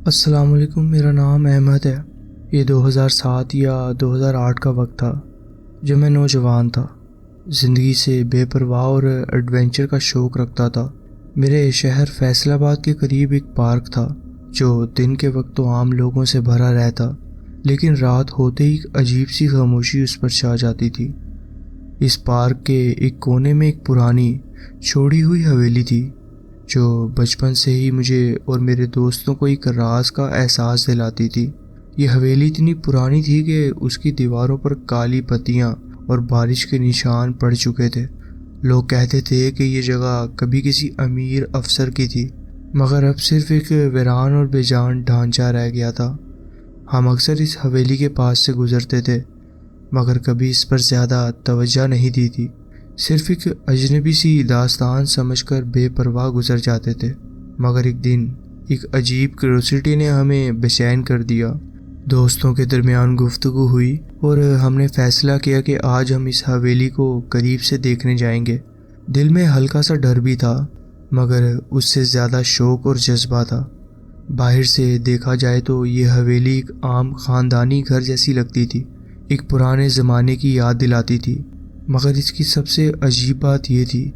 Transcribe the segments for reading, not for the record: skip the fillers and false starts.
السلام علیکم، میرا نام احمد ہے۔ یہ 2007 یا 2008 کا وقت تھا جب میں نوجوان تھا، زندگی سے بے پرواہ اور ایڈونچر کا شوق رکھتا تھا۔ میرے شہر فیصل آباد کے قریب ایک پارک تھا جو دن کے وقت تو عام لوگوں سے بھرا رہتا، لیکن رات ہوتے ہی ایک عجیب سی خاموشی اس پر چھا جاتی تھی۔ اس پارک کے ایک کونے میں ایک پرانی چھوڑی ہوئی حویلی تھی جو بچپن سے ہی مجھے اور میرے دوستوں کو ایک راز کا احساس دلاتی تھی۔ یہ حویلی اتنی پرانی تھی کہ اس کی دیواروں پر کالی پتیاں اور بارش کے نشان پڑ چکے تھے۔ لوگ کہتے تھے کہ یہ جگہ کبھی کسی امیر افسر کی تھی، مگر اب صرف ایک ویران اور بے جان ڈھانچہ رہ گیا تھا۔ ہم اکثر اس حویلی کے پاس سے گزرتے تھے، مگر کبھی اس پر زیادہ توجہ نہیں دی تھی، صرف ایک اجنبی سی داستان سمجھ کر بے پرواہ گزر جاتے تھے۔ مگر ایک دن ایک عجیب کیوریوسٹی نے ہمیں بے چین کر دیا۔ دوستوں کے درمیان گفتگو ہوئی اور ہم نے فیصلہ کیا کہ آج ہم اس حویلی کو قریب سے دیکھنے جائیں گے۔ دل میں ہلکا سا ڈر بھی تھا، مگر اس سے زیادہ شوق اور جذبہ تھا۔ باہر سے دیکھا جائے تو یہ حویلی ایک عام خاندانی گھر جیسی لگتی تھی، ایک پرانے زمانے کی یاد دلاتی تھی۔ مگر اس کی سب سے عجیب بات یہ تھی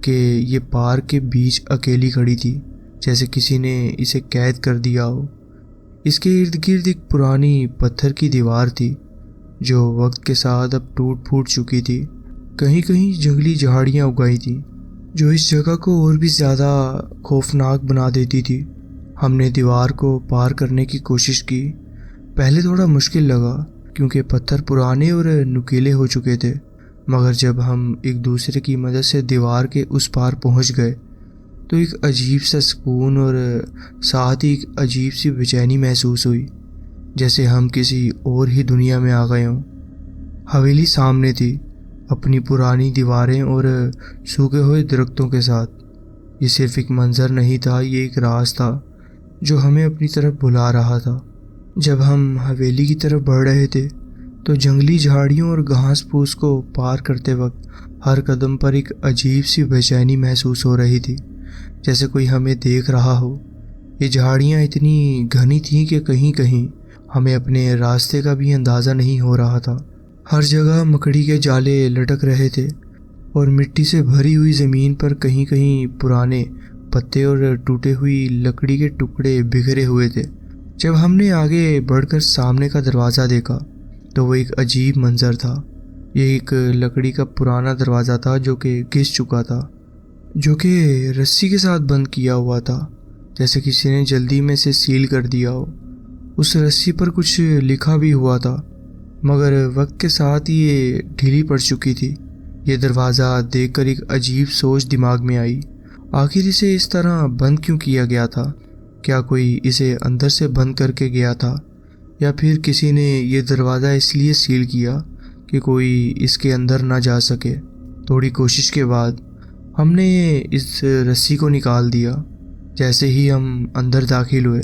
کہ یہ پارک کے بیچ اکیلی کھڑی تھی، جیسے کسی نے اسے قید کر دیا ہو۔ اس کے ارد گرد ایک پرانی پتھر کی دیوار تھی جو وقت کے ساتھ اب ٹوٹ پھوٹ چکی تھی۔ کہیں کہیں جنگلی جھاڑیاں اگائی تھیں جو اس جگہ کو اور بھی زیادہ خوفناک بنا دیتی تھی۔ ہم نے دیوار کو پار کرنے کی کوشش کی۔ پہلے تھوڑا مشکل لگا کیونکہ پتھر پرانے اور نکیلے ہو چکے تھے، مگر جب ہم ایک دوسرے کی مدد سے دیوار کے اس پار پہنچ گئے تو ایک عجیب سا سکون اور ساتھ ہی ایک عجیب سی بے چینی محسوس ہوئی، جیسے ہم کسی اور ہی دنیا میں آ گئے ہوں۔ حویلی سامنے تھی، اپنی پرانی دیواریں اور سوکھے ہوئے درختوں کے ساتھ۔ یہ صرف ایک منظر نہیں تھا، یہ ایک راز تھا جو ہمیں اپنی طرف بلا رہا تھا۔ جب ہم حویلی کی طرف بڑھ رہے تھے تو جنگلی جھاڑیوں اور گھاس پھوس کو پار کرتے وقت ہر قدم پر ایک عجیب سی بے چینی محسوس ہو رہی تھی، جیسے کوئی ہمیں دیکھ رہا ہو۔ یہ جھاڑیاں اتنی گھنی تھیں کہ کہیں کہیں ہمیں اپنے راستے کا بھی اندازہ نہیں ہو رہا تھا۔ ہر جگہ مکڑی کے جالے لٹک رہے تھے اور مٹی سے بھری ہوئی زمین پر کہیں کہیں پرانے پتے اور ٹوٹے ہوئی لکڑی کے ٹکڑے بکھرے ہوئے تھے۔ جب ہم نے آگے بڑھ کر سامنے کا دروازہ دیکھا تو وہ ایک عجیب منظر تھا۔ یہ ایک لکڑی کا پرانا دروازہ تھا جو کہ گھس چکا تھا، جو کہ رسی کے ساتھ بند کیا ہوا تھا، جیسے کسی نے جلدی میں سے سیل کر دیا ہو۔ اس رسی پر کچھ لکھا بھی ہوا تھا، مگر وقت کے ساتھ یہ ڈھیلی پڑ چکی تھی۔ یہ دروازہ دیکھ کر ایک عجیب سوچ دماغ میں آئی، آخر اسے اس طرح بند کیوں کیا گیا تھا؟ کیا کوئی اسے اندر سے بند کر کے گیا تھا، یا پھر کسی نے یہ دروازہ اس لیے سیل کیا کہ کوئی اس کے اندر نہ جا سکے؟ تھوڑی کوشش کے بعد ہم نے اس رسی کو نکال دیا۔ جیسے ہی ہم اندر داخل ہوئے،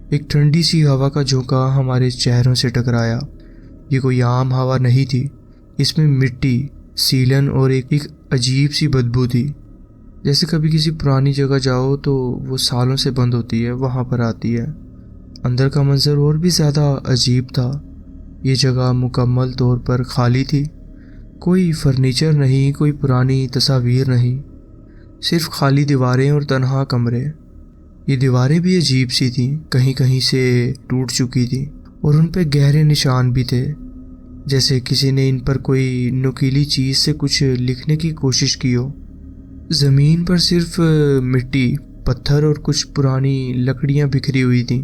ایک ٹھنڈی سی ہوا کا جھونکا ہمارے چہروں سے ٹکرایا۔ یہ کوئی عام ہوا نہیں تھی، اس میں مٹی، سیلن اور ایک عجیب سی بدبو تھی، جیسے کبھی کسی پرانی جگہ جاؤ تو وہ سالوں سے بند ہوتی ہے، وہاں پر آتی ہے۔ اندر کا منظر اور بھی زیادہ عجیب تھا۔ یہ جگہ مکمل طور پر خالی تھی، کوئی فرنیچر نہیں، کوئی پرانی تصاویر نہیں، صرف خالی دیواریں اور تنہا کمرے۔ یہ دیواریں بھی عجیب سی تھیں، کہیں کہیں سے ٹوٹ چکی تھیں اور ان پہ گہرے نشان بھی تھے، جیسے کسی نے ان پر کوئی نکیلی چیز سے کچھ لکھنے کی کوشش کی ہو۔ زمین پر صرف مٹی، پتھر اور کچھ پرانی لکڑیاں بکھری ہوئی تھیں۔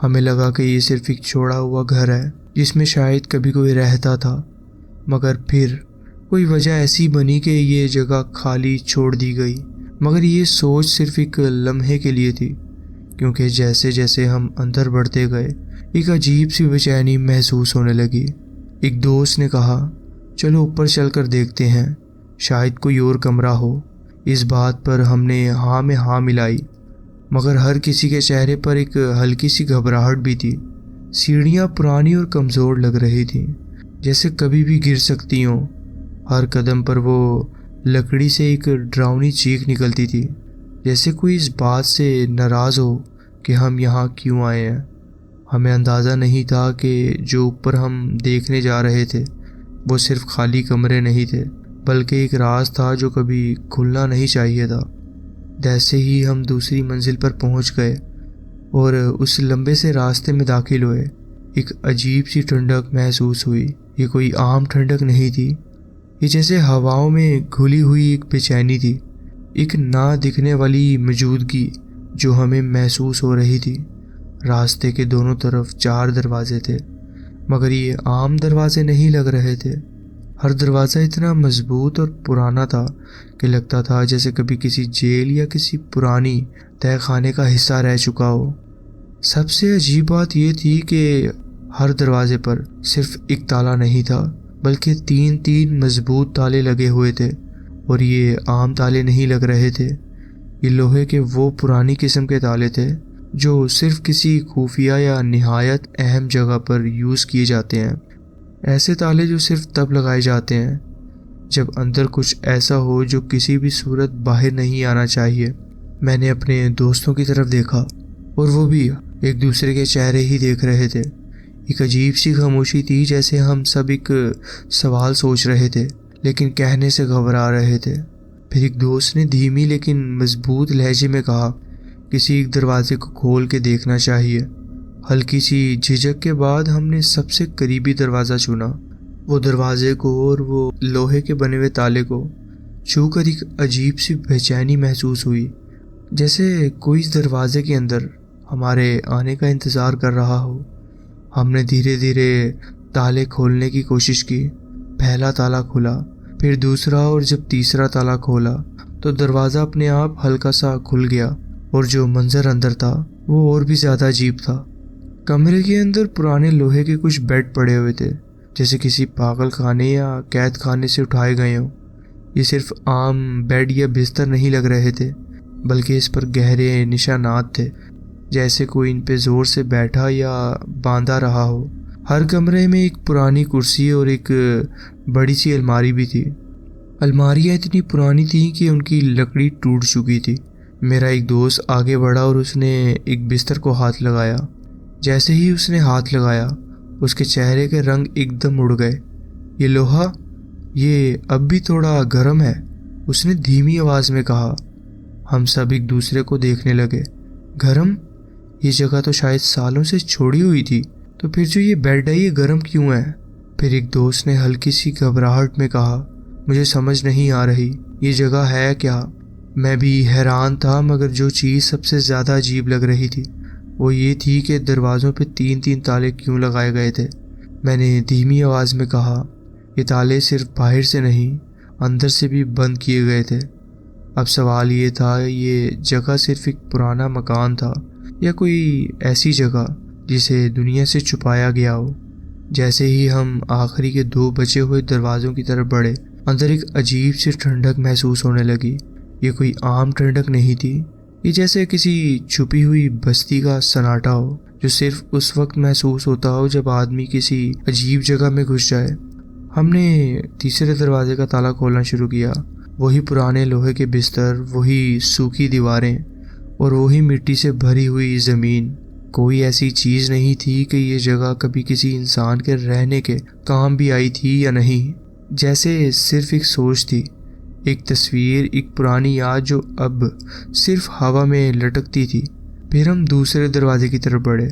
ہمیں لگا کہ یہ صرف ایک چھوڑا ہوا گھر ہے جس میں شاید کبھی کوئی رہتا تھا، مگر پھر کوئی وجہ ایسی بنی کہ یہ جگہ خالی چھوڑ دی گئی۔ مگر یہ سوچ صرف ایک لمحے کے لیے تھی، کیونکہ جیسے جیسے ہم اندر بڑھتے گئے ایک عجیب سی بے چینی محسوس ہونے لگی۔ ایک دوست نے کہا، چلو اوپر چل کر دیکھتے ہیں، شاید کوئی اور کمرہ ہو۔ اس بات پر ہم نے ہاں میں ہاں ملائی، مگر ہر کسی کے چہرے پر ایک ہلکی سی گھبراہٹ بھی تھی۔ سیڑھیاں پرانی اور کمزور لگ رہی تھیں، جیسے کبھی بھی گر سکتی ہوں۔ ہر قدم پر وہ لکڑی سے ایک ڈراؤنی چیخ نکلتی تھی، جیسے کوئی اس بات سے ناراض ہو کہ ہم یہاں کیوں آئے ہیں۔ ہمیں اندازہ نہیں تھا کہ جو اوپر ہم دیکھنے جا رہے تھے وہ صرف خالی کمرے نہیں تھے، بلکہ ایک راز تھا جو کبھی کھلنا نہیں چاہیے تھا۔ جیسے ہی ہم دوسری منزل پر پہنچ گئے اور اس لمبے سے راستے میں داخل ہوئے، ایک عجیب سی ٹھنڈک محسوس ہوئی۔ یہ کوئی عام ٹھنڈک نہیں تھی، یہ جیسے ہواؤں میں گھلی ہوئی ایک بے چینی تھی، ایک نہ دکھنے والی موجودگی جو ہمیں محسوس ہو رہی تھی۔ راستے کے دونوں طرف 4 دروازے تھے، مگر یہ عام دروازے نہیں لگ رہے تھے۔ ہر دروازہ اتنا مضبوط اور پرانا تھا کہ لگتا تھا جیسے کبھی کسی جیل یا کسی پرانی تہہ خانے کا حصہ رہ چکا ہو۔ سب سے عجیب بات یہ تھی کہ ہر دروازے پر صرف ایک تالا نہیں تھا، بلکہ 3 مضبوط تالے لگے ہوئے تھے، اور یہ عام تالے نہیں لگ رہے تھے۔ یہ لوہے کے وہ پرانی قسم کے تالے تھے جو صرف کسی خفیہ یا نہایت اہم جگہ پر یوز کیے جاتے ہیں۔ ایسے تالے جو صرف تب لگائے جاتے ہیں جب اندر کچھ ایسا ہو جو کسی بھی صورت باہر نہیں آنا چاہیے۔ میں نے اپنے دوستوں کی طرف دیکھا اور وہ بھی ایک دوسرے کے چہرے ہی دیکھ رہے تھے۔ ایک عجیب سی خاموشی تھی، جیسے ہم سب ایک سوال سوچ رہے تھے لیکن کہنے سے گھبرا رہے تھے۔ پھر ایک دوست نے دھیمی لیکن مضبوط لہجے میں کہا، کسی ایک دروازے کو کھول کے دیکھنا چاہیے۔ ہلکی سی جھجک کے بعد ہم نے سب سے قریبی دروازہ چنا۔ وہ دروازے کو اور وہ لوہے کے بنے ہوئے تالے کو چھو کر ایک عجیب سی بے چینی محسوس ہوئی، جیسے کوئی اس دروازے کے اندر ہمارے آنے کا انتظار کر رہا ہو۔ ہم نے دھیرے دھیرے تالے کھولنے کی کوشش کی۔ پہلا تالا کھلا، پھر دوسرا، اور جب تیسرا تالا کھولا تو دروازہ اپنے آپ ہلکا سا کھل گیا، اور جو منظر اندر تھا وہ اور بھی زیادہ عجیب تھا۔ کمرے کے اندر پرانے لوہے کے کچھ بیڈ پڑے ہوئے تھے، جیسے کسی پاگل خانے یا قید خانے سے اٹھائے گئے ہوں۔ یہ صرف عام بیڈ یا بستر نہیں لگ رہے تھے، بلکہ اس پر گہرے نشانات تھے، جیسے کوئی ان پہ زور سے بیٹھا یا باندھا رہا ہو۔ ہر کمرے میں ایک پرانی کرسی اور ایک بڑی سی الماری بھی تھی۔ الماریاں اتنی پرانی تھیں کہ ان کی لکڑی ٹوٹ چکی تھی۔ میرا ایک دوست آگے بڑھا اور اس نے ایک بستر کو ہاتھ لگایا۔ جیسے ہی اس نے ہاتھ لگایا، اس کے چہرے کے رنگ ایک دم اڑ گئے۔ یہ لوہا، یہ اب بھی تھوڑا گرم ہے، اس نے دھیمی آواز میں کہا۔ ہم سب ایک دوسرے کو دیکھنے لگے۔ گرم؟ یہ جگہ تو شاید سالوں سے چھوڑی ہوئی تھی، تو پھر جو یہ بیڈ ہے یہ گرم کیوں ہے؟ پھر ایک دوست نے ہلکی سی گھبراہٹ میں کہا، مجھے سمجھ نہیں آ رہی، یہ جگہ ہے کیا؟ میں بھی حیران تھا، مگر جو چیز سب سے زیادہ عجیب لگ رہی تھی وہ یہ تھی کہ دروازوں پہ 3 تالے کیوں لگائے گئے تھے۔ میں نے دھیمی آواز میں کہا، یہ تالے صرف باہر سے نہیں، اندر سے بھی بند کیے گئے تھے۔ اب سوال یہ تھا، یہ جگہ صرف ایک پرانا مکان تھا یا کوئی ایسی جگہ جسے دنیا سے چھپایا گیا ہو؟ جیسے ہی ہم آخری کے 2 بچے ہوئے دروازوں کی طرف بڑھے، اندر ایک عجیب سی ٹھنڈک محسوس ہونے لگی۔ یہ کوئی عام ٹھنڈک نہیں تھی، یہ جیسے کسی چھپی ہوئی بستی کا سناٹا ہو جو صرف اس وقت محسوس ہوتا ہو جب آدمی کسی عجیب جگہ میں گھس جائے۔ ہم نے تیسرے دروازے کا تالا کھولنا شروع کیا۔ وہی پرانے لوہے کے بستر، وہی سوکھی دیواریں اور وہی مٹی سے بھری ہوئی زمین۔ کوئی ایسی چیز نہیں تھی کہ یہ جگہ کبھی کسی انسان کے رہنے کے کام بھی آئی تھی یا نہیں، جیسے صرف ایک سوچ تھی، ایک تصویر، ایک پرانی یاد جو اب صرف ہوا میں لٹکتی تھی۔ پھر ہم دوسرے دروازے کی طرف بڑھے۔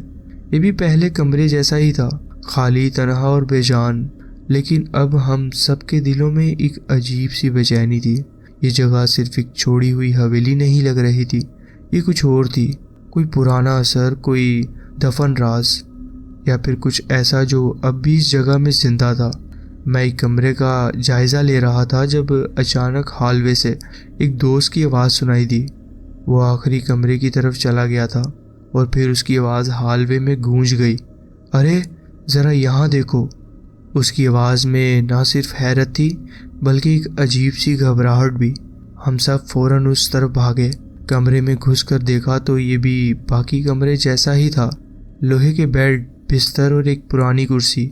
یہ بھی پہلے کمرے جیسا ہی تھا، خالی، تنہا اور بے جان، لیکن اب ہم سب کے دلوں میں ایک عجیب سی بے چینی تھی۔ یہ جگہ صرف ایک چھوڑی ہوئی حویلی نہیں لگ رہی تھی، یہ کچھ اور تھی، کوئی پرانا اثر، کوئی دفن راز، یا پھر کچھ ایسا جو اب بھی اس جگہ میں زندہ تھا۔ میں ایک کمرے کا جائزہ لے رہا تھا جب اچانک ہال وے سے ایک دوست کی آواز سنائی دی۔ وہ آخری کمرے کی طرف چلا گیا تھا اور پھر اس کی آواز ہال وے میں گونج گئی، ارے ذرا یہاں دیکھو۔ اس کی آواز میں نہ صرف حیرت تھی بلکہ ایک عجیب سی گھبراہٹ بھی۔ ہم سب فوراً اس طرف بھاگے۔ کمرے میں گھس کر دیکھا تو یہ بھی باقی کمرے جیسا ہی تھا، لوہے کے بیڈ، بستر اور ایک پرانی کرسی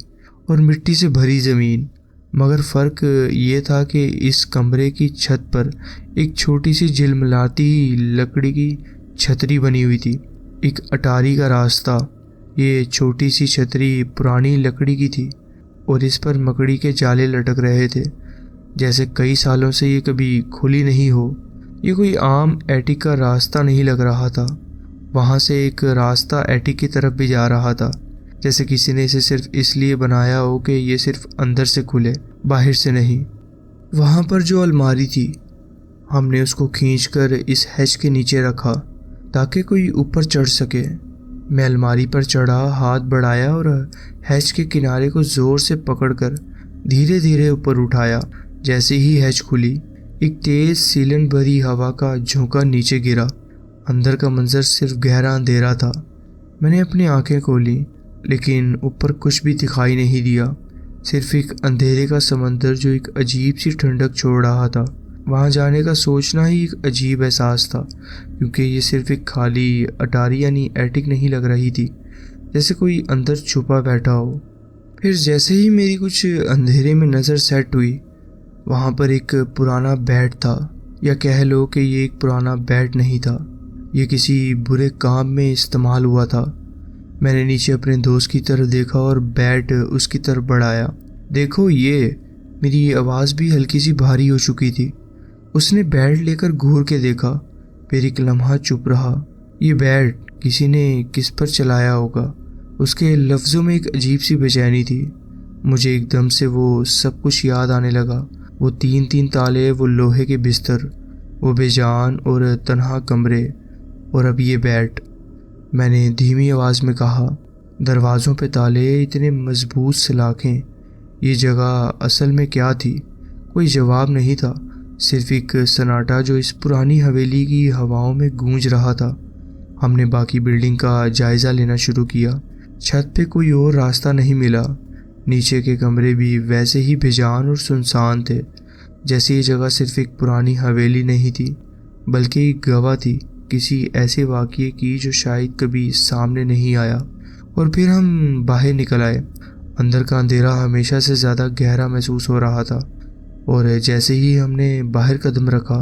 اور مٹی سے بھری زمین۔ مگر فرق یہ تھا کہ اس کمرے کی چھت پر ایک چھوٹی سی جھلملاتی لکڑی کی چھتری بنی ہوئی تھی۔ ایک اٹاری کا راستہ۔ یہ چھوٹی سی چھتری پرانی لکڑی کی تھی اور اس پر مکڑی کے جالے لٹک رہے تھے، جیسے کئی سالوں سے یہ کبھی کھلی نہیں ہو۔ یہ کوئی عام ایٹک کا راستہ نہیں لگ رہا تھا۔ وہاں سے ایک راستہ ایٹک کی طرف بھی جا رہا تھا، جیسے کسی نے اسے صرف اس لیے بنایا ہو کہ یہ صرف اندر سے کھلے، باہر سے نہیں۔ وہاں پر جو الماری تھی، ہم نے اس کو کھینچ کر اس ہیج کے نیچے رکھا تاکہ کوئی اوپر چڑھ سکے۔ میں الماری پر چڑھا، ہاتھ بڑھایا اور ہیج کے کنارے کو زور سے پکڑ کر دھیرے دھیرے اوپر اٹھایا۔ جیسے ہی ہیج کھلی، ایک تیز سیلن بھری ہوا کا جھونکا نیچے گرا۔ اندر کا منظر صرف گہرا اندھیرا تھا۔ میں نے اپنی آنکھیں کھولی، لیکن اوپر کچھ بھی دکھائی نہیں دیا، صرف ایک اندھیرے کا سمندر جو ایک عجیب سی ٹھنڈک چھوڑ رہا تھا۔ وہاں جانے کا سوچنا ہی ایک عجیب احساس تھا، کیونکہ یہ صرف ایک خالی اٹاری یعنی ایٹک نہیں لگ رہی تھی، جیسے کوئی اندر چھپا بیٹھا ہو۔ پھر جیسے ہی میری کچھ اندھیرے میں نظر سیٹ ہوئی، وہاں پر ایک پرانا بیڈ تھا، یا کہہ لو کہ یہ ایک پرانا بیڈ نہیں تھا، یہ کسی برے کام میں استعمال ہوا تھا۔ میں نے نیچے اپنے دوست کی طرف دیکھا اور بیڈ اس کی طرف بڑھایا۔ دیکھو یہ، میری آواز بھی ہلکی سی بھاری ہو چکی تھی۔ اس نے بیڈ لے کر گھور کے دیکھا، پھر ایک لمحہ چپ رہا۔ یہ بیڈ کسی نے کس پر چلایا ہوگا۔ اس کے لفظوں میں ایک عجیب سی بے چینی تھی۔ مجھے ایک دم سے وہ سب کچھ یاد آنے لگا، وہ تین تالے، وہ لوہے کے بستر، وہ بے جان اور تنہا کمرے، اور اب یہ بیڈ۔ میں نے دھیمی آواز میں کہا، دروازوں پہ تالے، اتنے مضبوط سلاخیں، یہ جگہ اصل میں کیا تھی؟ کوئی جواب نہیں تھا، صرف ایک سناٹا جو اس پرانی حویلی کی ہواؤں میں گونج رہا تھا۔ ہم نے باقی بلڈنگ کا جائزہ لینا شروع کیا۔ چھت پہ کوئی اور راستہ نہیں ملا، نیچے کے کمرے بھی ویسے ہی بے جان اور سنسان تھے، جیسے یہ جگہ صرف ایک پرانی حویلی نہیں تھی، بلکہ ایک گواہ تھی کسی ایسے واقعے کی جو شاید کبھی سامنے نہیں آیا۔ اور پھر ہم باہر نکل آئے۔ اندر کا اندھیرا ہمیشہ سے زیادہ گہرا محسوس ہو رہا تھا، اور جیسے ہی ہم نے باہر قدم رکھا،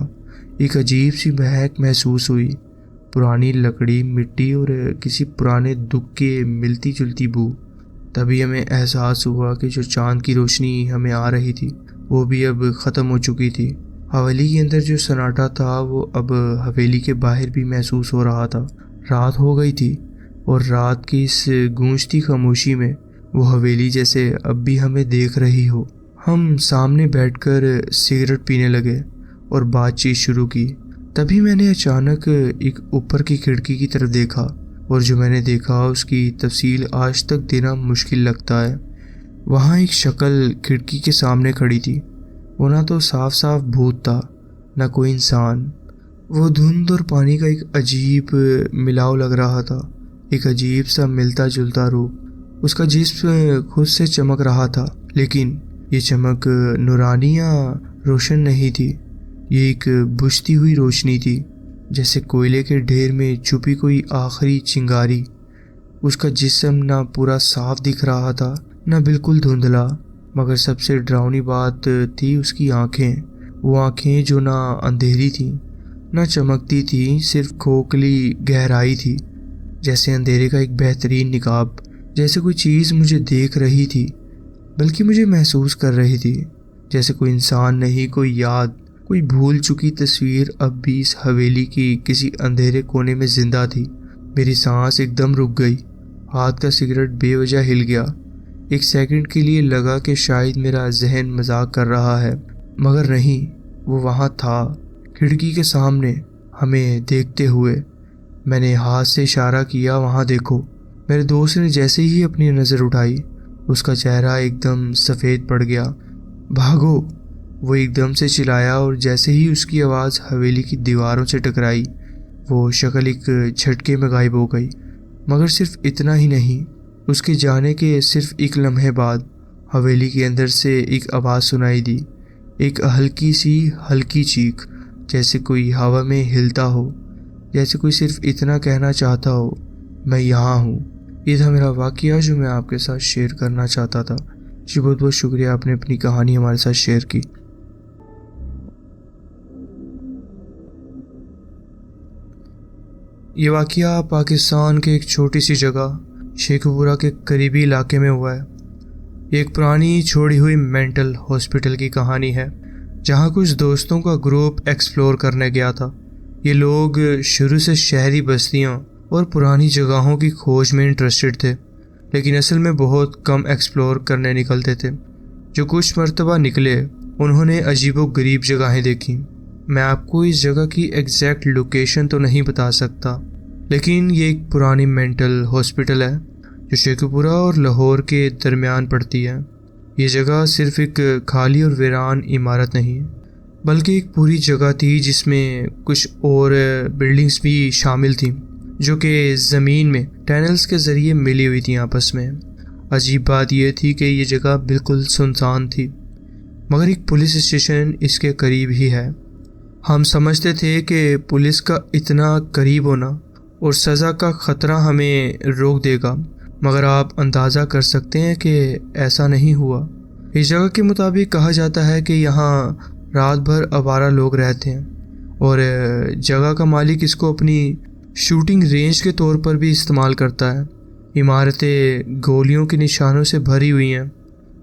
ایک عجیب سی مہک محسوس ہوئی، پرانی لکڑی، مٹی اور کسی پرانے دکھ کی ملتی جلتی بو۔ تبھی ہمیں احساس ہوا کہ جو چاند کی روشنی ہمیں آ رہی تھی وہ بھی اب ختم ہو چکی تھی۔ حویلی کے اندر جو سناٹا تھا وہ اب حویلی کے باہر بھی محسوس ہو رہا تھا۔ رات ہو گئی تھی، اور رات کی اس گونجتی خاموشی میں وہ حویلی جیسے اب بھی ہمیں دیکھ رہی ہو۔ ہم سامنے بیٹھ کر سگریٹ پینے لگے اور بات چیت شروع کی۔ تبھی میں نے اچانک ایک اوپر کی کھڑکی کی طرف دیکھا، اور جو میں نے دیکھا اس کی تفصیل آج تک دینا مشکل لگتا ہے۔ وہاں ایک شکل کھڑکی کے سامنے کھڑی تھی۔ وہ نہ تو صاف صاف بھوت تھا، نہ کوئی انسان۔ وہ دھند اور پانی کا ایک عجیب ملاؤ لگ رہا تھا، ایک عجیب سا ملتا جلتا روپ۔ اس کا جسم خود سے چمک رہا تھا، لیکن یہ چمک نورانی یا روشن نہیں تھی، یہ ایک بجھتی ہوئی روشنی تھی، جیسے کوئلے کے ڈھیر میں چھپی کوئی آخری چنگاری۔ اس کا جسم نہ پورا صاف دکھ رہا تھا، نہ بالکل دھندلا، مگر سب سے ڈراؤنی بات تھی اس کی آنکھیں۔ وہ آنکھیں جو نہ اندھیری تھیں، نہ چمکتی تھیں، صرف کھوکھلی گہرائی تھی، جیسے اندھیرے کا ایک بہترین نقاب۔ جیسے کوئی چیز مجھے دیکھ رہی تھی، بلکہ مجھے محسوس کر رہی تھی، جیسے کوئی انسان نہیں، کوئی یاد، کوئی بھول چکی تصویر اب بھی اس حویلی کی کسی اندھیرے کونے میں زندہ تھی۔ میری سانس ایک دم رک گئی، ہاتھ کا سگریٹ بے وجہ ہل گیا۔ ایک سیکنڈ کے لیے لگا کہ شاید میرا ذہن مذاق کر رہا ہے، مگر نہیں، وہ وہاں تھا، کھڑکی کے سامنے، ہمیں دیکھتے ہوئے۔ میں نے ہاتھ سے اشارہ کیا، وہاں دیکھو۔ میرے دوست نے جیسے ہی اپنی نظر اٹھائی، اس کا چہرہ ایک دم سفید پڑ گیا۔ بھاگو! وہ ایک دم سے چلایا، اور جیسے ہی اس کی آواز حویلی کی دیواروں سے ٹکرائی، وہ شکل ایک جھٹکے میں غائب ہو گئی۔ مگر صرف اتنا ہی نہیں، اس کے جانے کے صرف ایک لمحے بعد حویلی کے اندر سے ایک آواز سنائی دی، ایک ہلکی چیخ، جیسے کوئی ہوا میں ہلتا ہو، جیسے کوئی صرف اتنا کہنا چاہتا ہو، میں یہاں ہوں۔ یہ تھا میرا واقعہ جو میں آپ کے ساتھ شیئر کرنا چاہتا تھا۔ جی بہت بہت شکریہ، آپ نے اپنی کہانی ہمارے ساتھ شیئر کی۔ یہ واقعہ پاکستان کے ایک چھوٹی سی جگہ شیخوپورہ کے قریبی علاقے میں ہوا ہے۔ یہ ایک پرانی چھوڑی ہوئی مینٹل ہاسپٹل کی کہانی ہے، جہاں کچھ دوستوں کا گروپ ایکسپلور کرنے گیا تھا۔ یہ لوگ شروع سے شہری بستیاں اور پرانی جگہوں کی کھوج میں انٹرسٹڈ تھے، لیکن اصل میں بہت کم ایکسپلور کرنے نکلتے تھے۔ جو کچھ مرتبہ نکلے انہوں نے عجیب و غریب جگہیں دیکھیں۔ میں آپ کو اس جگہ کی ایگزیکٹ لوکیشن تو نہیں بتا سکتا، لیکن یہ ایک پرانی مینٹل ہاسپٹل ہے جو شیخوپورہ اور لاہور کے درمیان پڑتی ہے۔ یہ جگہ صرف ایک خالی اور ویران عمارت نہیں، بلکہ ایک پوری جگہ تھی جس میں کچھ اور بلڈنگز بھی شامل تھیں، جو کہ زمین میں ٹینلز کے ذریعے ملی ہوئی تھیں آپس میں۔ عجیب بات یہ تھی کہ یہ جگہ بالکل سنسان تھی، مگر ایک پولیس اسٹیشن اس کے قریب ہی ہے۔ ہم سمجھتے تھے کہ پولیس کا اتنا قریب ہونا اور سزا کا خطرہ ہمیں روک دے گا، مگر آپ اندازہ کر سکتے ہیں کہ ایسا نہیں ہوا۔ اس جگہ کے مطابق کہا جاتا ہے کہ یہاں رات بھر آوارہ لوگ رہتے ہیں، اور جگہ کا مالک اس کو اپنی شوٹنگ رینج کے طور پر بھی استعمال کرتا ہے۔ عمارتیں گولیوں کے نشانوں سے بھری ہوئی ہیں۔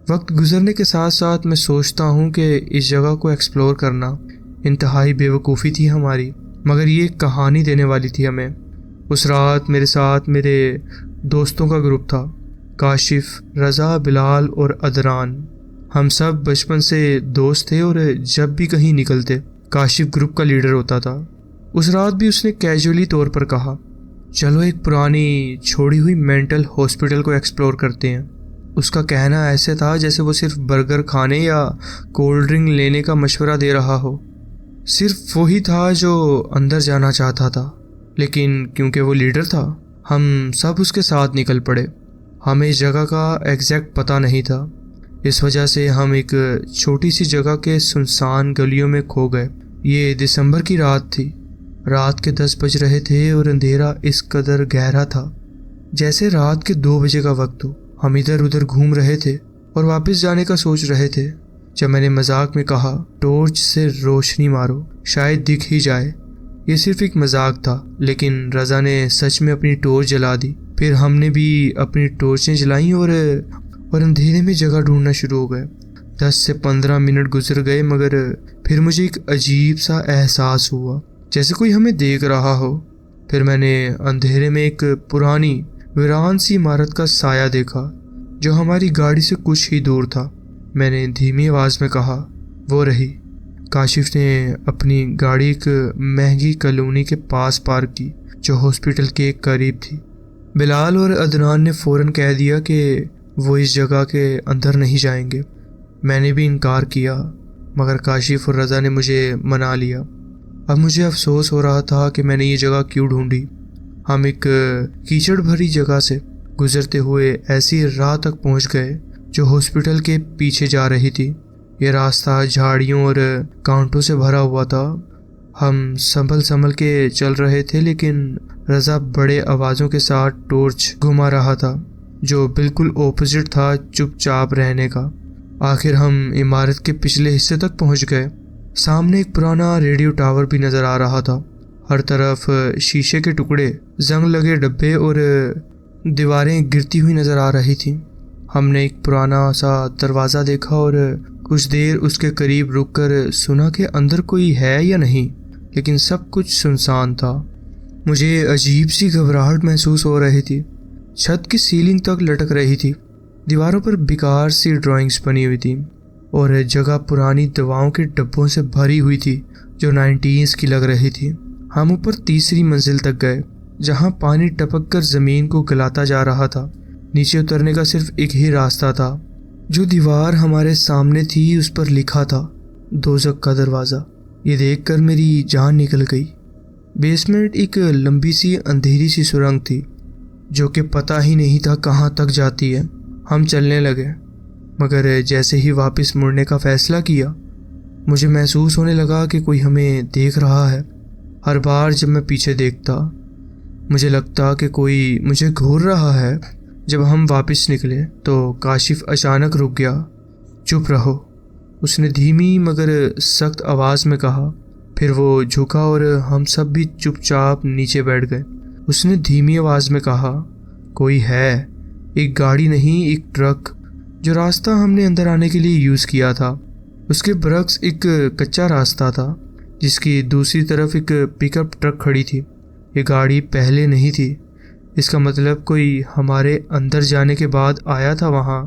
وقت گزرنے کے ساتھ ساتھ میں سوچتا ہوں کہ اس جگہ کو ایکسپلور کرنا انتہائی بے وقوفی تھی ہماری، مگر یہ کہانی دینے والی تھی ہمیں۔ اس رات میرے ساتھ میرے دوستوں کا گروپ تھا، کاشف، رضا، بلال اور عدنان۔ ہم سب بچپن سے دوست تھے اور جب بھی کہیں نکلتے کاشف گروپ کا لیڈر ہوتا تھا۔ اس رات بھی اس نے کیجولی طور پر کہا، چلو ایک پرانی چھوڑی ہوئی مینٹل ہاسپٹل کو ایکسپلور کرتے ہیں۔ اس کا کہنا ایسے تھا جیسے وہ صرف برگر کھانے یا کولڈ ڈرنک لینے کا مشورہ دے رہا ہو۔ صرف وہی تھا جو اندر جانا چاہتا تھا، لیکن کیونکہ وہ لیڈر تھا ہم سب اس کے ساتھ نکل پڑے۔ ہمیں اس جگہ کا ایگزیکٹ پتہ نہیں تھا، اس وجہ سے ہم ایک چھوٹی سی جگہ کے سنسان گلیوں میں کھو گئے۔ یہ دسمبر کی رات تھی، رات کے 10 بج رہے تھے اور اندھیرا اس قدر گہرا تھا جیسے رات کے 2 بجے کا وقت ہو۔ ہم ادھر ادھر گھوم رہے تھے اور واپس جانے کا سوچ رہے تھے جب میں نے مذاق میں کہا، ٹارچ سے روشنی مارو، شاید دکھ ہی جائے۔ یہ صرف ایک مذاق تھا، لیکن رضا نے سچ میں اپنی ٹارچ جلا دی۔ پھر ہم نے بھی اپنی ٹارچیں جلائیں اور اندھیرے میں جگہ ڈھونڈنا شروع ہو گئے۔ 10 سے 15 منٹ گزر گئے، مگر پھر مجھے ایک عجیب سا احساس ہوا جیسے کوئی ہمیں دیکھ رہا ہو۔ پھر میں نے اندھیرے میں ایک پرانی ویران سی عمارت کا سایہ دیکھا جو ہماری گاڑی سے کچھ ہی دور تھا۔ میں نے دھیمی آواز میں کہا، وہ رہی۔ کاشف نے اپنی گاڑی ایک مہنگی کالونی کے پاس پارک کی جو ہاسپٹل کے قریب تھی۔ بلال اور عدنان نے فوراً کہہ دیا کہ وہ اس جگہ کے اندر نہیں جائیں گے۔ میں نے بھی انکار کیا، مگر کاشف اور رضا نے مجھے منا لیا۔ اب مجھے افسوس ہو رہا تھا کہ میں نے یہ جگہ کیوں ڈھونڈی۔ ہم ایک کیچڑ بھری جگہ سے گزرتے ہوئے ایسی راہ تک پہنچ گئے جو ہاسپٹل کے پیچھے جا رہی تھی۔ یہ راستہ جھاڑیوں اور کانٹوں سے بھرا ہوا تھا۔ ہم سنبھل کے چل رہے تھے، لیکن رضا بڑے آوازوں کے ساتھ ٹارچ گھما رہا تھا جو بالکل اپوزٹ تھا چپ چاپ رہنے کا۔ آخر ہم عمارت کے پچھلے حصے تک پہنچ گئے۔ سامنے ایک پرانا ریڈیو ٹاور بھی نظر آ رہا تھا۔ ہر طرف شیشے کے ٹکڑے، زنگ لگے ڈبے اور دیواریں گرتی ہوئی نظر آ رہی تھیں۔ ہم نے ایک پرانا سا دروازہ دیکھا اور کچھ دیر اس کے قریب رک کر سنا کہ اندر کوئی ہے یا نہیں، لیکن سب کچھ سنسان تھا۔ مجھے عجیب سی گھبراہٹ محسوس ہو رہی تھی۔ چھت کی سیلنگ تک لٹک رہی تھی، دیواروں پر بیکار سی ڈرائنگز بنی ہوئی تھیں اور جگہ پرانی دواؤں کے ڈبوں سے بھری ہوئی تھی جو 90s کی لگ رہی تھی۔ ہم اوپر تیسری منزل تک گئے جہاں پانی ٹپک کر زمین کو گلاتا جا رہا تھا۔ نیچے اترنے کا صرف ایک ہی راستہ تھا۔ جو دیوار ہمارے سامنے تھی اس پر لکھا تھا، دوزخ کا دروازہ۔ یہ دیکھ کر میری جان نکل گئی۔ بیسمنٹ ایک لمبی سی اندھیری سی سرنگ تھی جو کہ پتہ ہی نہیں تھا کہاں تک جاتی ہے۔ ہم چلنے لگے، مگر جیسے ہی واپس مڑنے کا فیصلہ کیا مجھے محسوس ہونے لگا کہ کوئی ہمیں دیکھ رہا ہے۔ ہر بار جب میں پیچھے دیکھتا مجھے لگتا کہ کوئی مجھے گھور رہا ہے۔ جب ہم واپس نکلے تو کاشف اچانک رک گیا۔ چپ رہو، اس نے دھیمی مگر سخت آواز میں کہا۔ پھر وہ جھکا اور ہم سب بھی چپ چاپ نیچے بیٹھ گئے۔ اس نے دھیمی آواز میں کہا، کوئی ہے، ایک گاڑی نہیں، ایک ٹرک، جو راستہ ہم نے اندر آنے کے لیے یوز کیا تھا۔ اس کے برعکس ایک کچا راستہ تھا جس کی دوسری طرف ایک پک اپ ٹرک کھڑی تھی۔ یہ گاڑی پہلے نہیں تھی، اس کا مطلب کوئی ہمارے اندر جانے کے بعد آیا تھا وہاں۔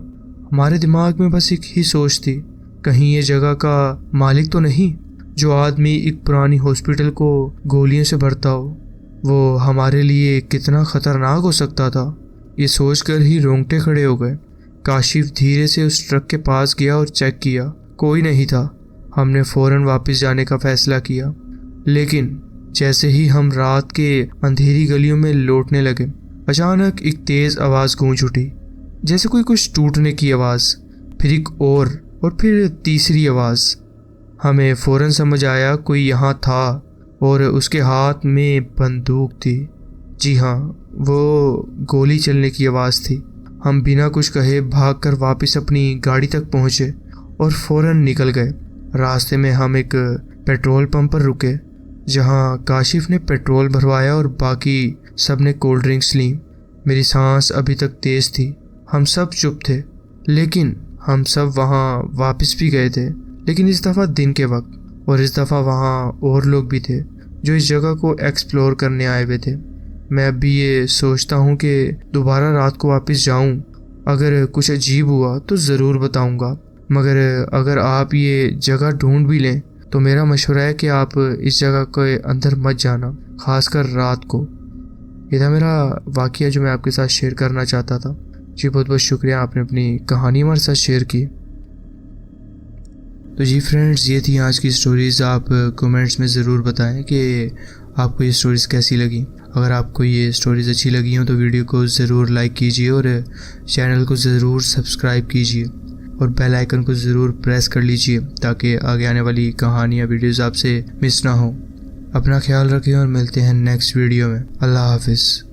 ہمارے دماغ میں بس ایک ہی سوچ تھی، کہیں یہ جگہ کا مالک تو نہیں جو آدمی ایک پرانی ہاسپٹل کو گولیوں سے بھرتا ہو۔ وہ ہمارے لیے کتنا خطرناک ہو سکتا تھا، یہ سوچ کر ہی رونگٹے کھڑے ہو گئے۔ کاشف دھیرے سے اس ٹرک کے پاس گیا اور چیک کیا، کوئی نہیں تھا۔ ہم نے فوراً واپس جانے کا فیصلہ کیا، لیکن جیسے ہی ہم رات کے اندھیری گلیوں میں لوٹنے لگے، اچانک ایک تیز آواز گونج اٹھی، جیسے کوئی کچھ ٹوٹنے کی آواز، پھر ایک اور پھر تیسری آواز۔ ہمیں فوراً سمجھ آیا کوئی یہاں تھا اور اس کے ہاتھ میں بندوق تھی۔ جی ہاں، وہ گولی چلنے کی آواز تھی۔ ہم بنا کچھ کہے بھاگ کر واپس اپنی گاڑی تک پہنچے اور فوراً نکل گئے۔ راستے میں ہم ایک پیٹرول پمپ پر رکے، جہاں کاشف نے پیٹرول بھروایا اور باقی سب نے کولڈ ڈرنکس لیں۔ میری سانس ابھی تک تیز تھی۔ ہم سب چپ تھے، لیکن ہم سب وہاں واپس بھی گئے تھے، لیکن اس دفعہ دن کے وقت، اور اس دفعہ وہاں اور لوگ بھی تھے جو اس جگہ کو ایکسپلور کرنے آئے ہوئے تھے۔ میں اب بھی یہ سوچتا ہوں کہ دوبارہ رات کو واپس جاؤں۔ اگر کچھ عجیب ہوا تو ضرور بتاؤں گا، مگر اگر آپ یہ جگہ ڈھونڈ بھی لیں تو میرا مشورہ ہے کہ آپ اس جگہ کے اندر مت جانا، خاص کر رات کو۔ یہ تھا میرا واقعہ جو میں آپ کے ساتھ شیئر کرنا چاہتا تھا۔ جی بہت بہت شکریہ، آپ نے اپنی کہانی ہمارے ساتھ شیئر کی۔ تو جی فرینڈز، یہ تھی آج کی سٹوریز۔ آپ کومنٹس میں ضرور بتائیں کہ آپ کو یہ سٹوریز کیسی لگیں۔ اگر آپ کو یہ سٹوریز اچھی لگی ہوں تو ویڈیو کو ضرور لائک کیجیے اور چینل کو ضرور سبسکرائب کیجیے اور بیل آئیکن کو ضرور پریس کر لیجیے تاکہ آگے آنے والی کہانیاں ویڈیوز آپ سے مس نہ ہوں۔ اپنا خیال رکھیں اور ملتے ہیں نیکسٹ ویڈیو میں۔ اللہ حافظ۔